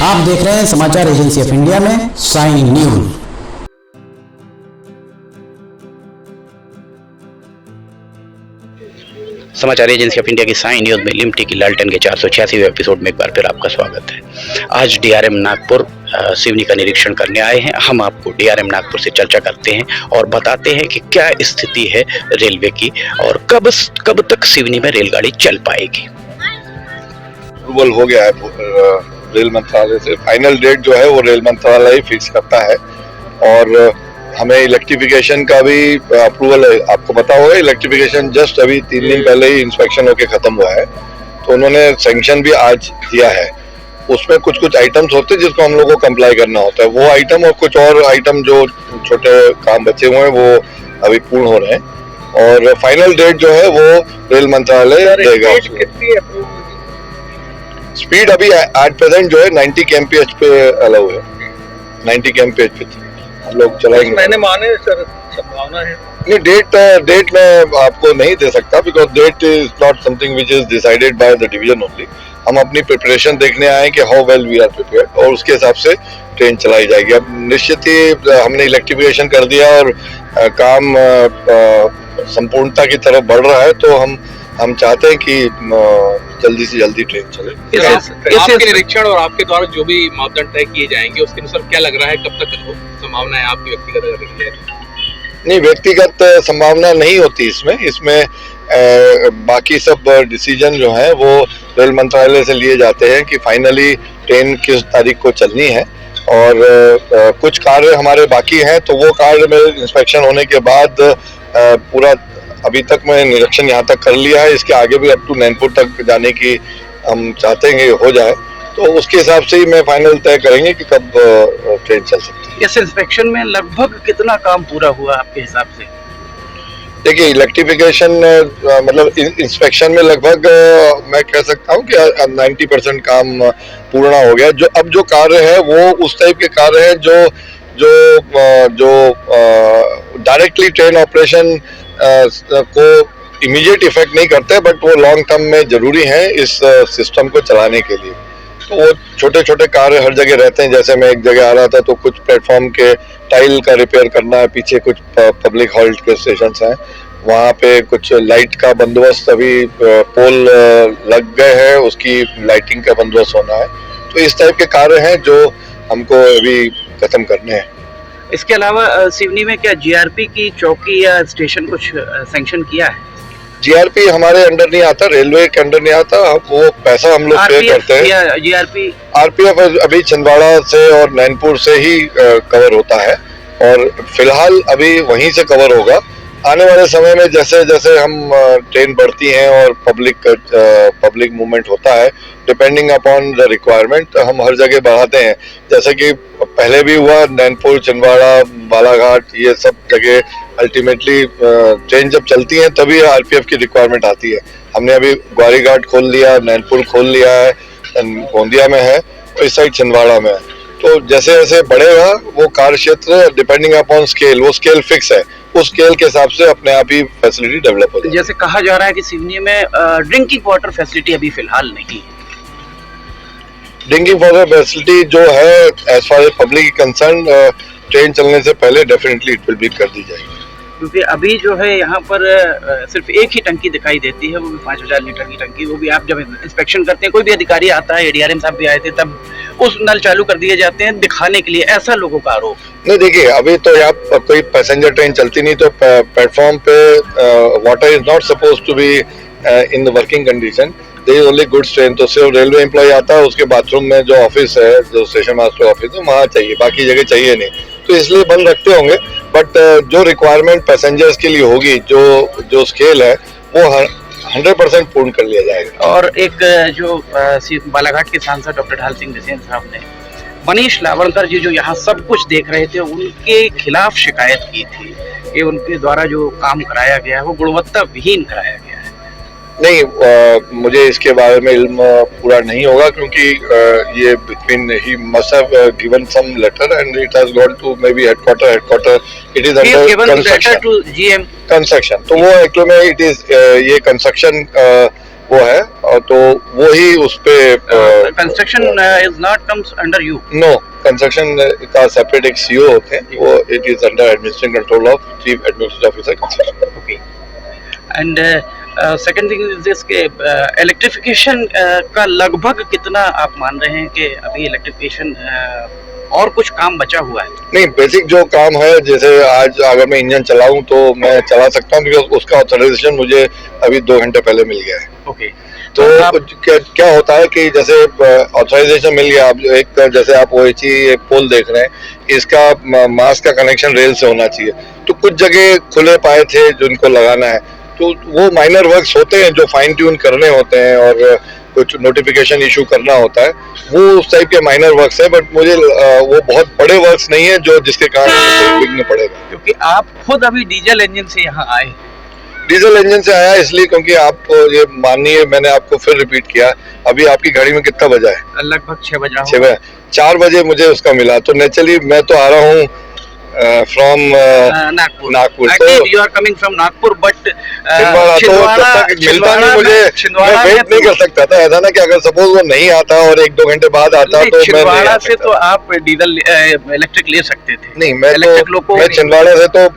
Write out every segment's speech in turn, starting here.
आप देख रहे हैं समाचार एजेंसी ऑफ इंडिया में साइन न्यूज। समाचार एजेंसी ऑफ इंडिया की साइन न्यूज में लिमटी की लालटेन के 486वें एपिसोड में एक बार फिर आपका स्वागत है। आज डीआरएम नागपुर सिवनी का निरीक्षण करने आए हैं। हम आपको डीआरएम नागपुर से चर्चा करते हैं और बताते हैं कि क्या स्थिति है रेलवे की और कब तक सिवनी में रेलगाड़ी चल पाएगी। अप्रूवल हो गया है रेल मंत्रालय से। फाइनल डेट जो है वो रेल मंत्रालय ही फिक्स करता है और हमें इलेक्ट्रिफिकेशन का भी अप्रूवल है। आपको पता होगा इलेक्ट्रिफिकेशन जस्ट अभी 3 दिन पहले ही इंस्पेक्शन होके खत्म हुआ है, तो उन्होंने सैंक्शन भी आज दिया है। उसमें कुछ आइटम्स होते हैं जिसको हम लोग को कंप्लाई करना होता है, वो आइटम और कुछ और आइटम जो छोटे काम बचे हुए हैं वो अभी पूर्ण हो रहे हैं और फाइनल डेट जो है वो रेल मंत्रालय देगा। स्पीड अभी एट प्रेजेंट जो है 90 kmph पे अलाउ है, 90 kmph पे हम लोग चलाएंगे। मैंने माने सर संभावना है नहीं, डेट मैं आपको नहीं दे सकता because date is not something which is decided by the division only. हम अपनी प्रिपरेशन देखने आए कि how well we are prepared और उसके हिसाब से ट्रेन चलाई जाएगी। अब निश्चित ही हमने इलेक्ट्रिफिकेशन कर दिया और काम संपूर्णता की तरफ बढ़ रहा है, तो हम चाहते हैं कि जल्दी से जल्दी ट्रेन चले। आपके निरीक्षण और आपके द्वारा जो भी मापदंड तय किए जाएंगे उसके अनुसार क्या लग रहा है, कब तक संभावना है आपकी व्यक्तिगत? नहीं, व्यक्तिगत संभावना नहीं होती इसमें बाकी सब डिसीजन जो है वो रेल मंत्रालय से लिए जाते हैं कि फाइनली ट्रेन किस तारीख को चलनी है और कुछ कार्य हमारे बाकी हैं, तो वो कार्य में इंस्पेक्शन होने के बाद पूरा अभी तक मैं निरीक्षण यहाँ तक कर लिया है। इसके आगे भी अप टू नैनपुर तक जाने की हम चाहते हैं हो जाए, तो उसके हिसाब से ही मैं फाइनल तय करेंगे कि कब ट्रेन चल सकती है। इस इंस्पेक्शन में लगभग कितना काम पूरा हुआ आपके हिसाब से? देखिए, इलेक्ट्रिफिकेशन मतलब इंस्पेक्शन में लगभग मैं कह सकता हूँ कि 90% काम पूर्ण हो गया। जो अब जो कार्य है वो उस टाइप के कार्य है जो डायरेक्टली ट्रेन ऑपरेशन को इमीडिएट इफेक्ट नहीं करते, बट वो लॉन्ग टर्म में जरूरी है इस सिस्टम को चलाने के लिए। तो वो छोटे छोटे कार्य हर जगह रहते हैं। जैसे मैं एक जगह आ रहा था तो कुछ प्लेटफॉर्म के टाइल का रिपेयर करना है, पीछे कुछ पब्लिक हॉल्ट के स्टेशन हैं, वहाँ पे कुछ लाइट का बंदोबस्त, अभी पोल लग गए हैं, उसकी लाइटिंग का बंदोबस्त होना है। तो इस टाइप के कार्य हैं जो हमको अभी खत्म करने हैं। इसके अलावा सिवनी में क्या जीआरपी की चौकी या स्टेशन कुछ सैंक्शन किया है? जीआरपी हमारे अंडर नहीं आता, रेलवे के अंडर नहीं आता, वो पैसा हम लोग पे करते हैं। जीआरपी आरपीएफ अभी छिंदवाड़ा से और नैनपुर से ही कवर होता है और फिलहाल अभी वहीं से कवर होगा। आने वाले समय में जैसे जैसे हम ट्रेन बढ़ती हैं और पब्लिक मूवमेंट होता है, डिपेंडिंग अपॉन द रिक्वायरमेंट हम हर जगह बढ़ाते हैं। जैसे कि पहले भी हुआ, नैनपुर, छिंदवाड़ा, बालाघाट, ये सब जगह अल्टीमेटली ट्रेन जब चलती है तभी आरपीएफ की रिक्वायरमेंट आती है। हमने अभी ग्वारीघाट खोल लिया, नैनपुर खोल लिया है, गोंदिया में है और इस साइड छिंदवाड़ा में है। तो जैसे जैसे बढ़ेगा वो कार्य क्षेत्र डिपेंडिंग अपॉन स्केल, वो स्केल फिक्स है, उस स्केल के हिसाब से अपने आप ही फैसिलिटी डेवलप हो जाएगी। जैसे कहा जा रहा है कि सिवनी में ड्रिंकिंग वाटर फैसिलिटी अभी फिलहाल नहीं है। ड्रिंकिंग वाटर फैसिलिटी जो है as far as public concern train चलने से पहले डेफिनेटली इट विल बी कर दी जाएगी, क्योंकि अभी जो है यहाँ पर सिर्फ एक ही टंकी दिखाई देती है, वो भी 5000 लीटर की टंकी। वो भी आप जब इंस्पेक्शन करते हैं, कोई भी अधिकारी आता है, एडीआरएम साहब भी आए थे, तब उस नल चालू कर दिए जाते हैं दिखाने के लिए, ऐसा लोगों का आरोप। नहीं, देखिए अभी तो यहाँ कोई पैसेंजर ट्रेन चलती नहीं, तो प्लेटफॉर्म पे water is not suppose to be in the working condition, there is only goods train. तो सिर्फ रेलवे एम्प्लॉय आता है, उसके बाथरूम में जो ऑफिस है, जो स्टेशन मास्टर ऑफिस है, वहाँ चाहिए, बाकी जगह चाहिए नहीं, तो इसलिए बंद रखते होंगे। बट जो रिक्वायरमेंट पैसेंजर्स के लिए होगी, जो स्केल है, वो 100% पूर्ण कर लिया जाएगा। और एक जो बालाघाट के सांसद डॉक्टर ढाल सिंह बिसेन साहब ने मनीष लावणकर जी जो यहाँ सब कुछ देख रहे थे, उनके खिलाफ शिकायत की थी कि उनके द्वारा जो काम कराया गया है वो गुणवत्ता विहीन कराया गया है। नहीं, मुझे इसके बारे में इल्म पूरा नहीं होगा, क्योंकि ये between he must have given some letter and it has gone to may be headquarter it is under construction. तो वो एक्चुअली में इट इज ये कंस्ट्रक्शन वो है, और तो वो ही उस पे construction is not comes under you. No, construction का सेपरेट एक सीओ होते हैं, वो it is under administrative control of chief administrative officer construction. Okay, and second thing is this के इलेक्ट्रिफिकेशन का लगभग कितना आप मान रहे हैं कि अभी इलेक्ट्रिफिकेशन और कुछ काम बचा हुआ है? नहीं, बेसिक जो काम है, जैसे आज अगर मैं इंजन चलाऊं तो मैं चला सकता हूं, बिकॉज उसका ऑथराइजेशन मुझे अभी 2 घंटे पहले मिल गया है। ओके, तो क्या होता है कि जैसे ऑथराइजेशन मिल गया, अब एक जैसे आप OHE एक पोल देख रहे हैं, इसका मास का कनेक्शन रेल से होना चाहिए, तो कुछ जगह खुले पाए थे जिनको लगाना है, तो वो माइनर वर्क्स होते हैं जो फाइन ट्यून करने होते हैं और कुछ नोटिफिकेशन इशू करना होता है, वो उस टाइप के माइनर वर्क्स है, बट मुझे वो बहुत बड़े वर्क्स नहीं है जो जिसके कारण विघ्न पड़ेगा। क्योंकि आप खुद अभी डीजल इंजन से यहाँ आए। डीजल इंजन से आया इसलिए क्योंकि आप ये मानिए, मैंने आपको फिर रिपीट किया, अभी आपकी गाड़ी में कितना बजा है? लगभग 6 बज रहा हूँ। 6 बजे, 4 बजे मुझे उसका मिला, तो नेचुरली मैं तो आ रहा हूँ फ्रॉम नागपुर। तो you are coming from Nagpur, but Chhindwara मिलता नहीं मुझे, मैं वेट नहीं कर सकता था। ऐसा ना कि अगर सपोज वो नहीं आता और 1-2 घंटे बाद आता तो छिंदवाड़ा से तो आप डीजल इलेक्ट्रिक ले सकते थे। नहीं, मैं छिंदवाड़ा से तो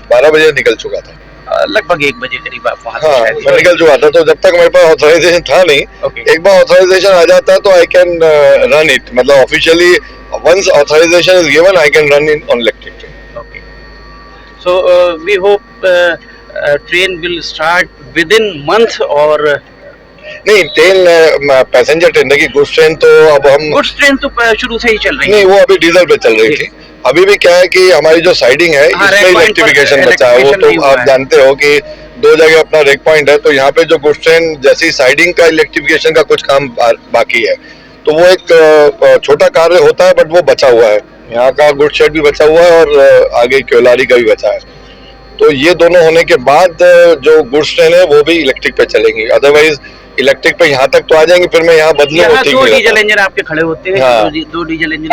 12 बजे निकल चुका था, लगभग 1 बजे करीब आप वहाँ। हाँ, मैं निकल चुका था, तो जब तक मेरे पास ऑथराइजेशन था नहीं, एक बार ऑथराइजेशन आ जाता तो आई कैन रन इट, मतलब officially once authorization is given I can run in on electric. So we hope train will start within month और नहीं, ट्रेन पैसेंजर ट्रेन, देखिए गुड्स ट्रेन तो अब हम गुड्स ट्रेन तो शुरू से ही चल रही है। नहीं, वो अभी डीजल पे चल रही थी। अभी भी क्या है कि हमारी जो साइडिंग है इसमें इलेक्ट्रिफिकेशन बचा है, वो तो आप जानते हो कि 2 जगह अपना रेक पॉइंट है, तो यहाँ पे जो गुड्स ट्रेन जैसी साइडिंग का इलेक्ट्रिफिकेशन का कुछ काम बाकी है, तो वो एक छोटा कार्य होता है, बट वो बचा हुआ है। यहाँ का गुड शेड भी बचा हुआ है और आगे क्योलारी का भी बचा है, तो ये दोनों होने के बाद जो गुड्स ट्रेन है वो भी इलेक्ट्रिक पे चलेंगी, अदरवाइज इलेक्ट्रिक पे यहाँ तक तो आ जाएंगे, फिर मैं यहाँ बदलूं। 2 डीजल इंजन आपके खड़े होते हैं। हाँ। 2 diesel engine,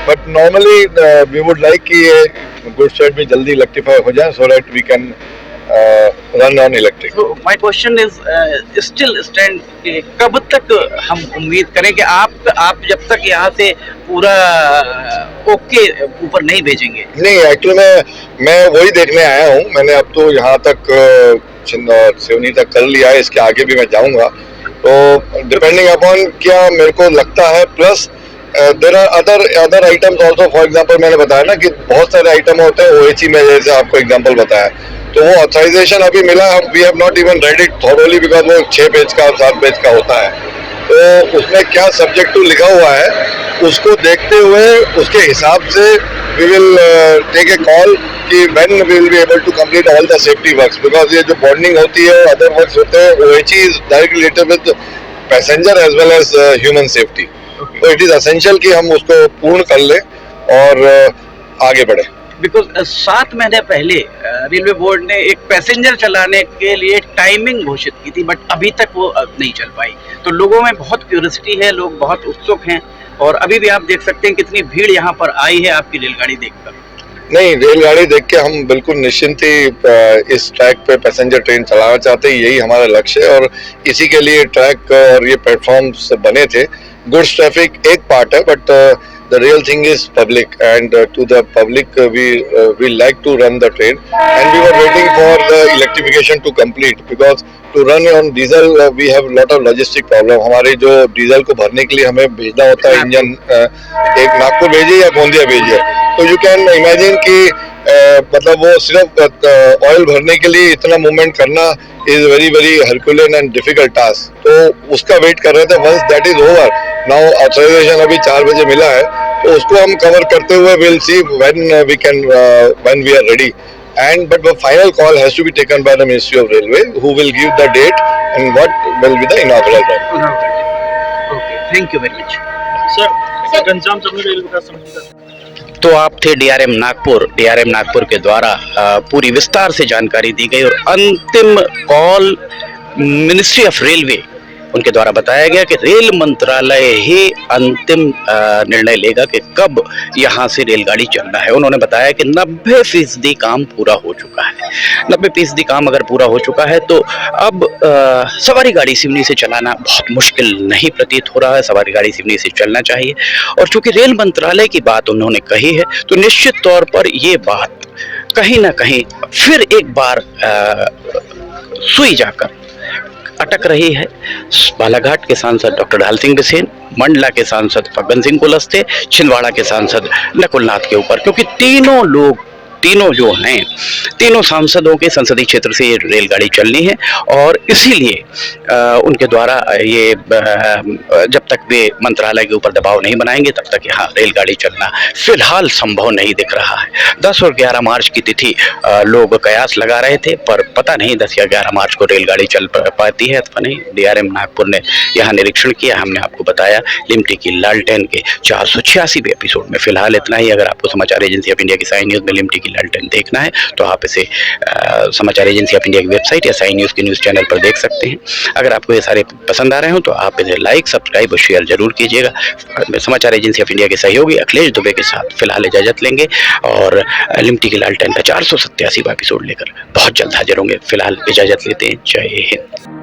but normally we would like कि ये गुड शेड भी जल्दी इलेक्ट्रीफाई हो जाए, so that we can run on electric. My question is still stand, कब तक हम उम्मीद करें कि आप जब तक यहाँ से पूरा ओके ऊपर नहीं भेजेंगे? नहीं, एक्चुअली मैं वही देखने आया हूँ। मैंने अब तो यहाँ तक सिवनी तक कर लिया है, इसके आगे भी मैं जाऊँगा, तो डिपेंडिंग अपॉन क्या मेरे को लगता है, plus there are other items also. For example मैंने बताया ना कि बहुत सारे आइटम होते हैं OHE में, जैसे आपको एग्जाम्पल बताया, तो वो ऑथराइजेशन अभी मिला, we have not even read it thoroughly, because वो 6 पेज का 7 पेज का होता है, तो उसमें क्या सब्जेक्ट टू लिखा हुआ है उसको देखते हुए उसके हिसाब से we will take a call कि when we will be able to complete all the safety works, because ये जो बॉन्डिंग होती है, अदर वर्क्स होते हैं, OHE is directly related with passenger as well as human safety, तो it is essential कि हम उसको पूर्ण कर लें और आगे बढ़े। बिकॉज 7 महीने पहले रेलवे बोर्ड ने एक पैसेंजर चलाने के लिए टाइमिंग घोषित की थी, बट अभी तक वो नहीं चल पाई, तो लोगों में बहुत क्यूरियोसिटी है, लोग बहुत उत्सुक हैं, और अभी भी आप देख सकते हैं कितनी भीड़ यहाँ पर आई है आपकी रेलगाड़ी देखकर। नहीं, रेलगाड़ी देख के हम बिल्कुल निश्चिंत ही इस ट्रैक पे पैसेंजर ट्रेन चलाना चाहते हैं, यही हमारा लक्ष्य है, और इसी के लिए ट्रैक और ये प्लेटफॉर्म्स बने थे। गुड्स ट्रैफिक एक पार्ट है, but the real thing is public, and to the public we like to run the train, and we were waiting for the electrification to complete, because to run on diesel we have lot of logistic problem। हमारे जो diesel को भरने के लिए हमें भेजना होता है इंजन, एक नागपुर भेजिए या गोंदिया भेजिए, तो यू कैन इमेजिन कि मतलब वो सिर्फ ऑयल भरने के लिए इतना मूवमेंट करना is very very herculean and difficult task, तो उसका वेट कर रहे थे। Once that is over, now authorization अभी 4 बजे मिला है, तो उसको हम कवर करते हुए will see when we are ready, and but the final call has to be taken by the Ministry of Railway, who will give the date and what will be the inaugural run. Okay, thank you very much. Sir, Ghanshyam समूह rail विकास समिति का तो आप थे DRM Nagpur के द्वारा पूरी विस्तार से जानकारी दी गई, और अंतिम कॉल मिनिस्ट्री ऑफ रेलवे उनके द्वारा बताया गया कि रेल मंत्रालय ही अंतिम निर्णय लेगा कि कब यहाँ से रेलगाड़ी चलना है। उन्होंने बताया कि 90% काम पूरा हो चुका है। 90% काम अगर पूरा हो चुका है तो अब सवारी गाड़ी सिवनी से चलाना बहुत मुश्किल नहीं प्रतीत हो रहा है। सवारी गाड़ी सिवनी से चलना चाहिए, और चूंकि रेल मंत्रालय की बात उन्होंने कही है तो निश्चित तौर पर ये बात कहीं ना कहीं फिर एक बार सुई जाकर अटक रही है। बालाघाट के सांसद डॉक्टर ढाल सिंह बिसेन, मंडला के सांसद फग्गन सिंह कुलस्ते, छिंदवाड़ा के सांसद नकुल नाथ के ऊपर, क्योंकि तीनों जो हैं, तीनों सांसदों के संसदीय क्षेत्र से ये रेलगाड़ी चलनी है, और इसीलिए उनके द्वारा ये जब तक वे मंत्रालय के ऊपर दबाव नहीं बनाएंगे तब तक यहाँ रेलगाड़ी चलना फिलहाल संभव नहीं दिख रहा है। 10 और 11 मार्च की तिथि लोग कयास लगा रहे थे, पर पता नहीं 10 या 11 मार्च को रेलगाड़ी चल पाती है अथवा नहीं। डीआरएम नागपुर ने यहाँ निरीक्षण किया, हमने आपको बताया लिमटी की लालटेन के 486वें एपिसोड में। फिलहाल इतना ही। अगर आपको समाचार एजेंसी ऑफ इंडिया की साई न्यूज़ में लिमटी की लालटेन देखना है तो आप इसे समाचार एजेंसी ऑफ इंडिया की वेबसाइट या साई न्यूज़ के न्यूज़ चैनल पर देख सकते हैं। अगर आपको ये सारे पसंद आ रहे हो तो आप इसे लाइक, सब्सक्राइब और शेयर जरूर कीजिएगा। समाचार एजेंसी ऑफ इंडिया के सहयोगी अखिलेश दुबे के साथ फिलहाल इजाजत लेंगे, और लिमटी की लालटेन का 487वां एपिसोड लेकर बहुत जल्द हाजिर होंगे। फिलहाल इजाजत लेते हैं। जय हिंद।